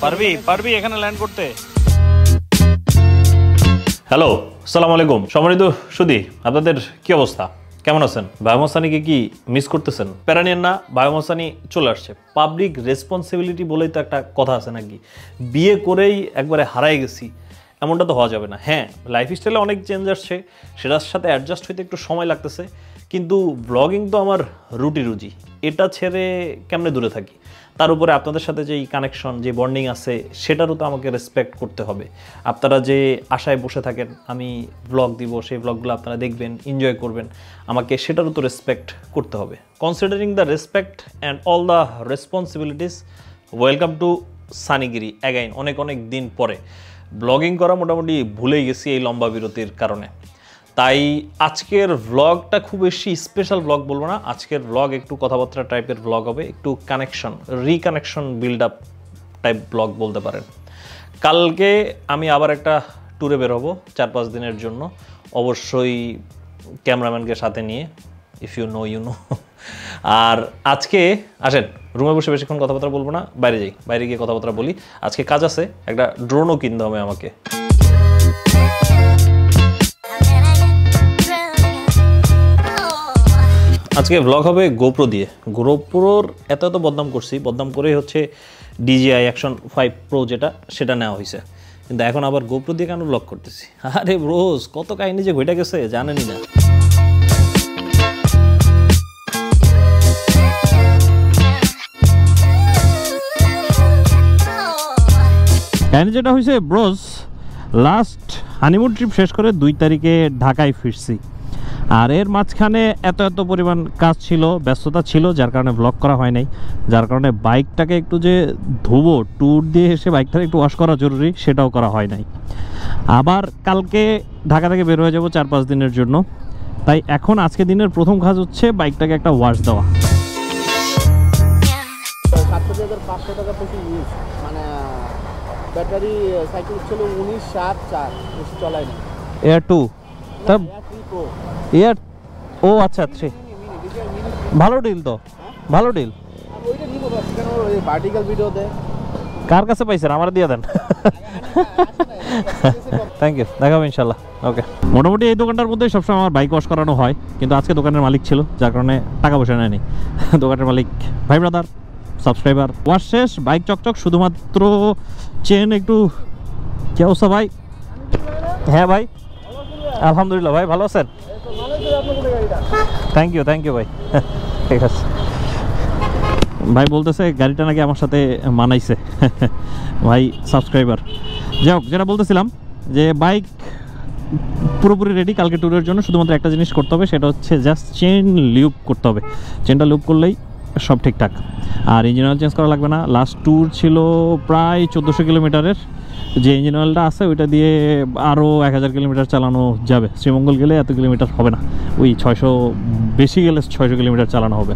পারবি পারবি এখানে ল্যান্ড করতে। হ্যালো, আসসালামু আলাইকুম সম্মানিত সুধী, আপনাদের কি অবস্থা, কেমন আছেন? ভাইম হাসানিকে কি মিস করতেছেন? প্যারা নিয়েন না, ভাইম হাসানি চলে আসছে। পাবলিক রেসপন্সিবিলিটি বলেই তো একটা কথা আছে নাকি, বিয়ে করেই একবারে হারাই গেছি এমনটা তো হওয়া যাবে না। হ্যাঁ, লাইফস্টাইলে অনেক চেঞ্জ আসছে, সেটার সাথে অ্যাডজাস্ট হইতে একটু সময় লাগতেছে, কিন্তু ব্লগিং তো আমার রুজি, এটা ছেড়ে কেমনে দূরে থাকি? তার উপরে আপনাদের সাথে যেই কানেকশন, যে বন্ডিং আছে, সেটারও তো আমাকে রেসপেক্ট করতে হবে। আপনারা যে আশায় বসে থাকেন আমি ব্লগ দিব, সেই ব্লগগুলো আপনারা দেখবেন, এনজয় করবেন, আমাকে সেটারও তো রেসপেক্ট করতে হবে। Considering the respect and all the responsibilities, welcome to Sunnygiri again. অনেক দিন পরে ব্লগিং করা মোটামুটি ভুলেই গেছি এই লম্বা বিরতির কারণে। তাই আজকের ব্লগটা খুব বেশি স্পেশাল ব্লগ বলবো না, আজকের ব্লগ একটু কথাবার্তা টাইপের ব্লগ হবে, একটু connection, reconnection, build up type blog বলতে পারেন। কালকে আমি আবার একটা ট্যুরে বেরোবো 4-5 দিনের জন্য, অবশ্যই ক্যামেরাম্যানকে সাথে নিয়ে, if you know you know. আর আজকে আসেন, রুমে বসে বেশিক্ষণ কথাবার্তা বলবো না, বাইরে যাই, বাইরে গিয়ে কথাবার্তা বলি। আজকে কাজ আছে, একটা ড্রোনও কিনতে হবে আমাকে। আজকে ব্লগ হবে গোপ্রো দিয়ে। গোপ্রোর এত বদনাম করছি, বদনাম করেই হচ্ছে DJI Action 5 Pro সেটা নেওয়া হয়েছে, কিন্তু এখন আবার গোপ্রো দিয়ে কেন ব্লগ করতেছি? আরে ব্রোস, কত কাহিনী যে ঘটে গেছে জানেনই না। কাহিনী যেটা হয়েছে ব্রোস, লাস্ট হানিমুন ট্রিপ শেষ করে 2 তারিখে ঢাকায় ফিরছি, আর এর মাঝখানে এত পরিমাণ কাজ ছিল, ব্যস্ততা ছিল, যার কারণে ব্লগ করা হয় নাই। যার কারণে বাইকটাকে একটু যে ধুবো, ট্যুর দিয়ে এসে বাইকটাকে একটু ওয়াশ করা জরুরি, সেটাও করা হয় নাই। আবার কালকে ঢাকা থেকে বের হয়ে যাবো 4-5 দিনের জন্য। তাই এখন আজকে দিনের প্রথম কাজ হচ্ছে বাইকটাকে একটা ওয়াশ দেওয়া। 500 টাকা প্রতি ইউজ, মানে ব্যাটারি সাইকেল ছিল 19/7/4, বেশি চলায় না। এয়ার 2 তব এয়ার, ও আচ্ছা 3, ভালো ডিল তো, ভালো ডিল। ওইটা নিব ভাবছি, কেন ওই ভার্টিক্যাল ভিডিও দেয়। কার কাছে পাইছেন? আমার দিয়ে দেন। থ্যাংক ইউ, দেখাবো ইনশাল্লাহ। ওকে, মোটামুটি এই দোকানটার মধ্যেই সবসময় আমার বাইক ওয়াশ করানো হয়, কিন্তু আজকে দোকানের মালিক ছিল, যার কারণে টাকা পয়সা নেয়নি। দোকানের মালিক ভাই ব্রাদার, সাবস্ক্রাইবার। ওয়াশ শেষ, বাইক চকচক, শুধুমাত্র চেন একটু। কি অবস্থা ভাই? হ্যাঁ ভাই, আলহামদুলিল্লাহ। ভাই ভালো আছেন? থ্যাংক ইউ ভাই। ঠিক আছে। ভাই বলতেছে গাড়িটা নাকি আমার সাথে মানাইছে। ভাই সাবস্ক্রাইবার। যাই হোক, যেটা বলতেছিলাম যে বাইক পুরোপুরি রেডি কালকে ট্যুরের জন্য। শুধুমাত্র একটা জিনিস করতে হবে, সেটা হচ্ছে জাস্ট চেন লিউপ করতে হবে। চেনটা লিউপ করলেই সব ঠিকঠাক, আর ইঞ্জিন অয়েল চেঞ্জ করা লাগবে না। লাস্ট ট্যুর ছিল প্রায় 1400 কিলোমিটারের, যে ইঞ্জিন অয়েলটা আছে ওইটা দিয়ে আরও 1000 কিলোমিটার চালানো যাবে। শ্রীমঙ্গল গেলে এত কিলোমিটার হবে না, ওই 600, বেশি গেলে 600 কিলোমিটার চালানো হবে।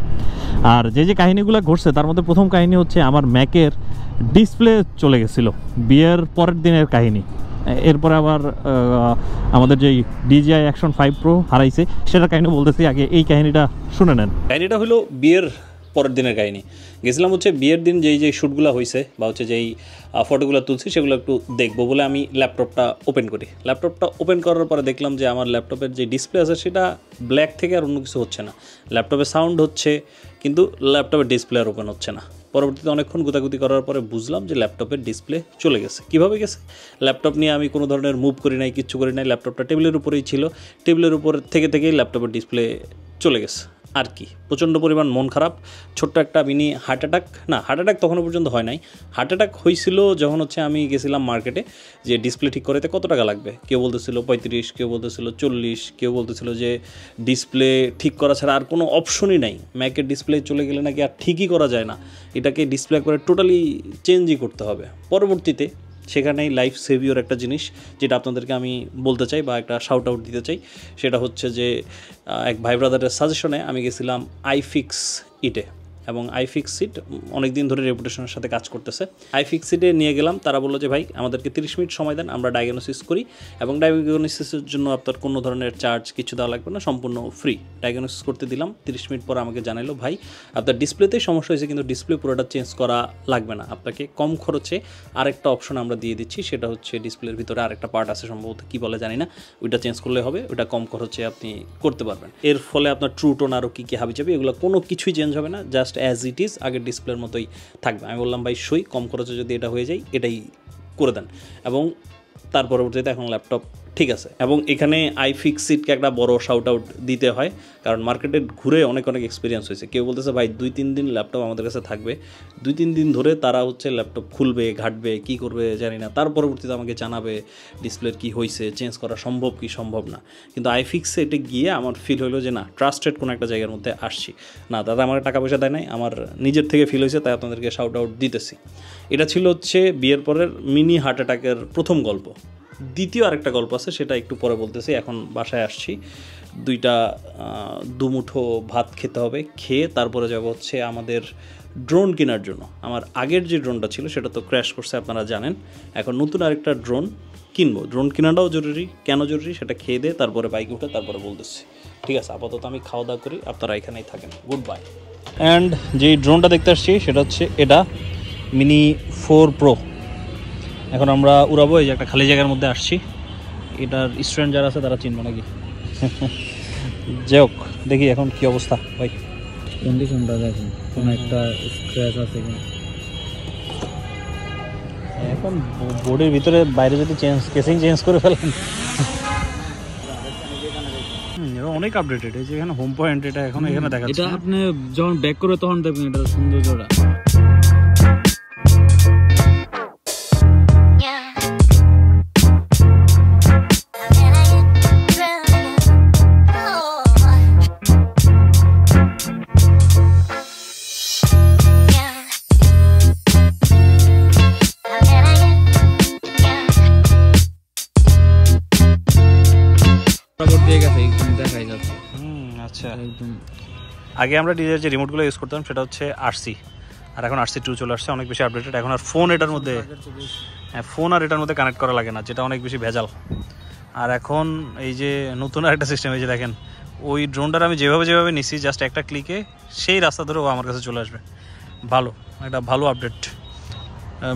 আর যে কাহিনিগুলো ঘটছে তার মধ্যে প্রথম কাহিনী হচ্ছে আমার ম্যাকের ডিসপ্লে চলে গেছিলো, বিয়ের পরের দিনের কাহিনী। এরপরে আবার আমাদের যেই DJI Action 5 Pro হারাইছে, সেটার কাহিনী বলতেছি। আগে এই কাহিনীটা শুনে নেন। কাহিনীটা হলো বিয়ের পরের দিনের কাহিনী। গেছিলাম হচ্ছে বিয়ের দিন যেই শ্যুটগুলো হয়েছে বা হচ্ছে যেই ফটোগুলো তুলছি, সেগুলো একটু দেখবো বলে আমি ল্যাপটপটা ওপেন করি। ল্যাপটপটা ওপেন করার পরে দেখলাম যে আমার ল্যাপটপের যে ডিসপ্লে আছে সেটা ব্ল্যাক থেকে আর অন্য কিছু হচ্ছে না। ল্যাপটপে সাউন্ড হচ্ছে, কিন্তু ল্যাপটপের ডিসপ্লে আর ওপেন হচ্ছে না। পরবর্তীতে অনেকক্ষণ গুতাগুতি করার পরে বুঝলাম যে ল্যাপটপের ডিসপ্লে চলে গেছে। কীভাবে গেছে? ল্যাপটপ নিয়ে আমি কোনো ধরনের মুভ করি নাই, কিচ্ছু করি নাই, ল্যাপটপটা টেবিলের উপরেই ছিল। টেবিলের উপর থেকেই ল্যাপটপের ডিসপ্লে চলে গেছে। আর কি, প্রচণ্ড পরিমাণ মন খারাপ। ছোট্ট একটা মিনি হার্ট অ্যাটাক তখনও পর্যন্ত হয় নাই। হার্ট অ্যাটাক হয়েছিল যখন হচ্ছে আমি গেছিলাম মার্কেটে, যে ডিসপ্লে ঠিক করাতে কত টাকা লাগবে। কেউ বলতেছিল 35, কেউ বলতেছিল 40, কেউ বলতেছিল যে ডিসপ্লে ঠিক করা ছাড়া আর কোনো অপশনই নাই। ম্যাকের ডিসপ্লে চলে গেলে নাকি আর ঠিকই করা যায় না, এটাকে ডিসপ্লে একবারে টোটালি চেঞ্জই করতে হবে। পরবর্তীতে সেখানেই লাইফ সেভিওর একটা জিনিস, যেটা আপনাদেরকে আমি বলতে চাই বা একটা শাউট আউট দিতে চাই, সেটা হচ্ছে যে এক ভাই ব্রাদারের সাজেশনে আমি গেছিলাম iFixit-এ। এবং iFixit অনেক দিন ধরে রেপুটেশনের সাথে কাজ করতেছে। iFixit-এ নিয়ে গেলাম, তারা বললো যে ভাই আমাদেরকে 30 মিনিট সময় দেন, আমরা ডায়াগনোসিস করি এবং ডায়াগনোসিসের জন্য আপনার কোনো ধরনের চার্জ কিছু দেওয়া লাগবে না, সম্পূর্ণ ফ্রি। ডায়াগনোসিস করতে দিলাম, 30 মিনিট পর আমাকে জানাইলো ভাই আপনার ডিসপ্লেতেই সমস্যা হয়েছে, কিন্তু ডিসপ্লে পুরোটা চেঞ্জ করা লাগবে না, আপনাকে কম খরচে আরেকটা অপশন আমরা দিয়ে দিচ্ছি, সেটা হচ্ছে ডিসপ্লের ভিতরে আরেকটা পার্ট আছে সম্ভবত কী বলে জানি না, ওইটা চেঞ্জ করলে হবে, ওইটা কম খরচে আপনি করতে পারবেন। এর ফলে আপনার ট্রু টোন আরও কী কী হাবিজাবি এগুলো কোনো কিছুই চেঞ্জ হবে না, জাস্ট অ্যাজ ইট ইজ আগের ডিসপ্লের মতোই থাকবে। আমি বললাম ভাই সই, কম খরচে যদি এটা হয়ে যায় এটাই করে দেন, এবং তার পরবর্তীতে এখন ল্যাপটপ ঠিক আছে। এবং এখানে iFixit-কে একটা বড় শাউট আউট দিতে হয়, কারণ মার্কেটে ঘুরে অনেক এক্সপিরিয়েন্স হয়েছে। কেউ বলতেছে ভাই 2-3 দিন ল্যাপটপ আমাদের কাছে থাকবে, 2-3 দিন ধরে তারা হচ্ছে ল্যাপটপ খুলবে, ঘাটবে, কী করবে জানি না, তার পরবর্তীতে আমাকে জানাবে ডিসপ্লের কী হয়েছে, চেঞ্জ করা সম্ভব কি সম্ভব না। কিন্তু iFixit-এ গিয়ে আমার ফিল হলো যে না, ট্রাস্টেড কোনো একটা জায়গার মধ্যে আসছি না, দাদা আমার টাকা পয়সা দেয় নাই, আমার নিজের থেকে ফিল হয়েছে, তাই আপনাদেরকে শাউট আউট দিতেছি। এটা ছিল হচ্ছে বিয়ের পরের মিনি হার্ট অ্যাটাকের প্রথম গল্প। দ্বিতীয় আরেকটা গল্প আছে, সেটা একটু পরে বলতেছি। এখন বাসায় আসছি, 2টা দুমুঠো ভাত খেতে হবে, খেয়ে তারপরে যাব হচ্ছে আমাদের ড্রোন কেনার জন্য। আমার আগের যে ড্রোনটা ছিল সেটা তো ক্র্যাশ করছে আপনারা জানেন, এখন নতুন আরেকটা ড্রোন কিনবো। ড্রোন কেনাটাও জরুরি, কেন জরুরি সেটা খেয়ে দিয়ে তারপরে বাইকে উঠে তারপরে বলতেছি। ঠিক আছে, আপাতত আমি খাওয়া দাওয়া করি, আপনারা এখানেই থাকেন, গুড বাই। অ্যান্ড যেই ড্রোনটা দেখতে আসছি সেটা হচ্ছে এটা মিনি 4 Pro। এখন আমরা উড়াবো, এই যে একটা খালি জায়গার মধ্যে আসছি, এটার স্টুডেন্ট যারা আছে তারা চিনবো নাকি। যাই হোক, দেখি এখন কি অবস্থা ভাই। কন্ডিশনটা দেখুন, কোনো একটা স্ক্র্যাচ আছে কিনা। এখন বোর্ডের ভিতরে বাইরে যদি কেসিং চেঞ্জ করে ফেলেন। এটা অনেক আপডেটেড, এই যে এখানে হোম পয়েন্ট, এটা এখন এখানে দেখা যাচ্ছে। এটা আপনি যখন ব্যাক করে তখন দেখবেন এটার সৌন্দর্যটা। আচ্ছা, আগে আমরা ডিজের যে রিমোটগুলো ইউজ করতাম সেটা হচ্ছে RC, আর এখন RC2 চলে আসছে, অনেক বেশি আপডেটেড। এখন আর ফোন এটার মধ্যে, হ্যাঁ ফোন আর এটার মধ্যে কানেক্ট করা লাগে না, যেটা অনেক বেশি ভেজাল। আর এখন এই যে নতুন আরেকটা সিস্টেম, এই যে দেখেন, ওই ড্রোনটার আমি যেভাবে নিছি, জাস্ট একটা ক্লিকে সেই রাস্তা ধরে ও আমার কাছে চলে আসবে। ভালো, একটা ভালো আপডেট।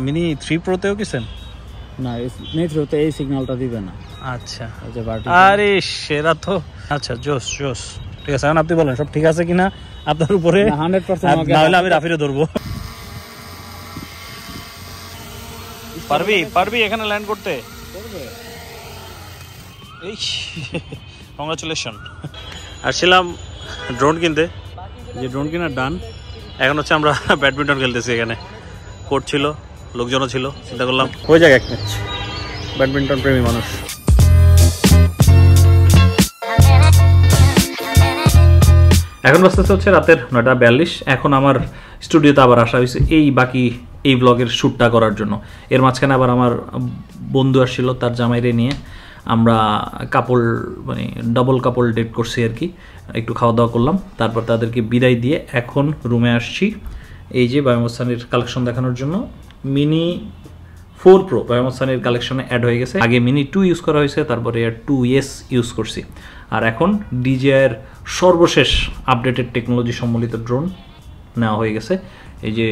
মিনি 3 Pro-তেও কিছেন না, মেট্রোতে এই সিগন্যালটা দিবে না। আচ্ছা, আরে সেরা তো। আচ্ছা, জোস। ঠিক আছে, এখন আপনি বলেন সব ঠিক আছে কিনা, আপনার উপরে 100%। না হলে আমি রাফিরে ধরবো। পারবি এখানে ল্যান্ড করতে? এই কংগ্রাচুলেশন। আসছিলাম ড্রোন কিনতে, যে ড্রোন কেনার ডান। এখন হচ্ছে আমরা ব্যাডমিন্টন খেলতেছি, এখানে কোর্ট ছিল, লোকজনও ছিল, চিন্তা করলাম হয়ে যাক এক ম্যাচ। ব্যাডমিন্টন প্রেমী মানুষ। এখন বাজতেছে হচ্ছে রাতের 9:42। এখন আমার স্টুডিওতে আবার আসা হয়েছে এই ব্লগের শ্যুটটা করার জন্য। এর মাঝখানে আবার আমার বন্ধু আসছিল, তার জামাইরে নিয়ে আমরা ডাবল কাপল ডেট করছি আর কি। একটু খাওয়া দাওয়া করলাম, তারপর তাদেরকে বিদায় দিয়ে এখন রুমে আসছি। এই যে বায়োমসানির কালেকশন দেখানোর জন্য। মিনি 4 Pro বায়োমসানির কালেকশনে অ্যাড হয়ে গেছে। আগে মিনি 2 ইউজ করা হয়েছে, তারপরে 2S ইউজ করছি। আর এখন DJI-এর সর্বশেষ আপডেটেড টেকনোলজি সম্বলিত ড্রোন নেওয়া হয়ে গেছে। এই যে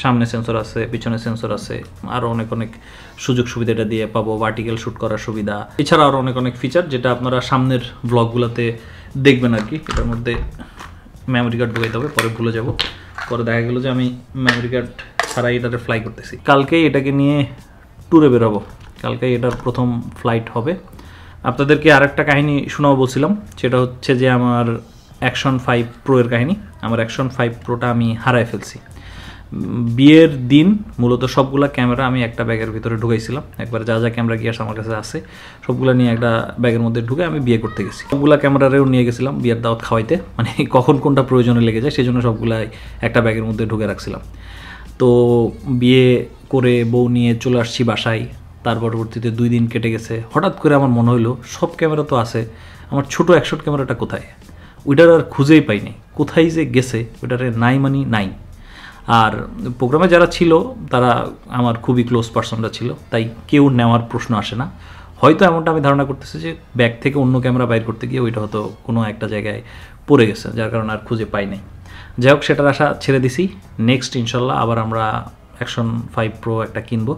সামনে সেন্সর আছে, পিছনে সেন্সর আছে, আরও অনেক সুযোগ সুবিধা এটা দিয়ে পাবো। ভার্টিক্যাল শ্যুট করার সুবিধা, এছাড়া আরও অনেক ফিচার যেটা আপনারা সামনের ব্লগগুলোতে দেখবেন আর কি। এটার মধ্যে মেমোরি কার্ড ঢুকাইতে হবে, পরে ভুলে যাব। পরে দেখা গেল যে আমি মেমোরি কার্ড ছাড়াই এটাতে ফ্লাই করতেছি। কালকেই এটাকে নিয়ে ট্যুরে বেরোবো, কালকেই এটার প্রথম ফ্লাইট হবে। আপনাদেরকে আরেকটা কাহিনী শোনাবো বলছিলাম, সেটা হচ্ছে যে আমার অ্যাকশন 5 Pro এর কাহিনী। আমার অ্যাকশন 5 Proটা আমি হারায় ফেলছি। বিয়ের দিন মূলত সবগুলা ক্যামেরা আমি একটা ব্যাগের ভিতরে ঢুকাইছিলাম। একবার যা ক্যামেরা গিয়ার্স আমার কাছে আছে সবগুলো নিয়ে একটা ব্যাগের মধ্যে ঢুকে আমি বিয়ে করতে গেছি। সবগুলা ক্যামেরারেও নিয়ে গেছিলাম বিয়ের দাওয়াত খাওয়াইতে, মানে কখন কোনটা প্রয়োজনে লেগে যায় সেই জন্য সবগুলাই একটা ব্যাগের মধ্যে ঢুকে রাখছিলাম। তো বিয়ে করে বউ নিয়ে চলে আসছি বাসায়। তার পরবর্তীতে 2 দিন কেটে গেছে। হঠাৎ করে আমার মনে হইলো সব ক্যামেরা তো আছে, আমার ছোটো অ্যাকশন ক্যামেরাটা কোথায়? ওইটার আর খুঁজেই পাইনি, কোথায় যে গেছে ওইটারে নাই মানে নাই। আর প্রোগ্রামে যারা ছিল তারা আমার খুবই ক্লোজ পার্সনরা ছিল, তাই কেউ নেওয়ার প্রশ্ন আসে না। হয়তো এমনটা আমি ধারণা করতেছি যে ব্যাগ থেকে অন্য ক্যামেরা বাইর করতে গিয়ে ওইটা হয়তো কোনো একটা জায়গায় পড়ে গেছে, যার কারণে আর খুঁজে পাই নাই। যাই হোক, সেটার আশা ছেড়ে দিছি। নেক্সট ইনশাল্লাহ আবার আমরা অ্যাকশন 5 প্রো একটা কিনবো।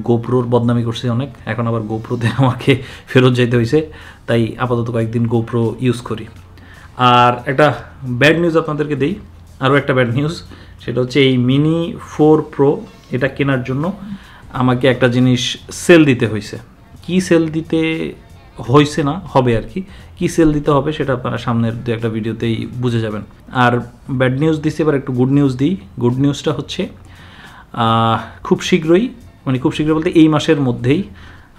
গোপ্রোর বদনামি করছি অনেক, এখন আবার গোপ্রোতে আমাকে ফেরত যেতে হয়েছে, তাই আপাতত কয়েকদিন গোপ্রো ইউজ করি। আর একটা ব্যাড নিউজ আপনাদেরকে দেই, আরও একটা ব্যাড নিউজ, সেটা হচ্ছে এই মিনি 4 প্রো এটা কেনার জন্য আমাকে একটা জিনিস সেল দিতে হয়েছে। কি সেল দিতে হয়েছে না হবে আর কি, কী সেল দিতে হবে সেটা আপনারা সামনের দু একটা ভিডিওতেই বুঝে যাবেন। আর ব্যাড নিউজ দিচ্ছি, এবার একটু গুড নিউজ দিই। গুড নিউজটা হচ্ছে খুব শীঘ্রই, মানে খুব শীঘ্রই বলতে এই মাসের মধ্যেই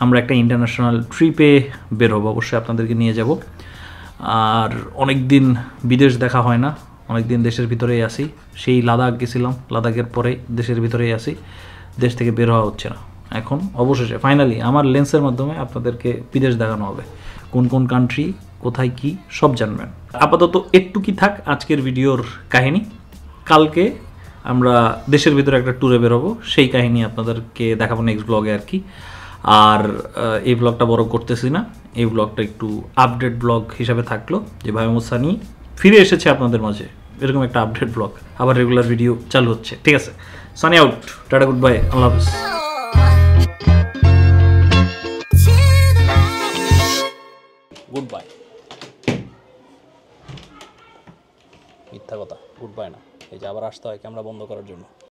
আমরা একটা ইন্টারন্যাশনাল ট্রিপে বের হবো, অবশ্যই আপনাদেরকে নিয়ে যাব। আর অনেক দিন বিদেশ দেখা হয় না, অনেক দিন দেশের ভিতরেই আসি। সেই লাদাখ গেছিলাম, লাদাখের পরে দেশের ভিতরেই আসি, দেশ থেকে বের হওয়া হচ্ছে না। এখন অবশেষে ফাইনালি আমার লেন্সের মাধ্যমে আপনাদেরকে বিদেশ দেখানো হবে, কোন কোন কান্ট্রি, কোথায় কি সব জানবেন। আপাতত একটু কি থাক আজকের ভিডিওর কাহিনী, কালকে আমরা দেশের ভিতরে একটা ট্যুরে বেরোবো, সেই কাহিনী আপনাদেরকে দেখাবো নেক্সট ব্লগে আর কি। আর এই ব্লগটা বড় করতেছি না, এই ব্লগটা একটু আপডেট ব্লগ হিসাবে থাকলো, যে ভাই মোহাম্মদ সানি ফিরে এসেছে আপনাদের মাঝে, এরকম একটা আপডেট ব্লগ, আবার রেগুলার ভিডিও চালু হচ্ছে। ঠিক আছে, Sunny out, tata, goodbye, আল্লাহ হাফিজ। গুড বাই, মিথ্যা কথা, গুড বাই না, এই যে আবার আসতে হয় ক্যামেরা বন্ধ করার জন্য।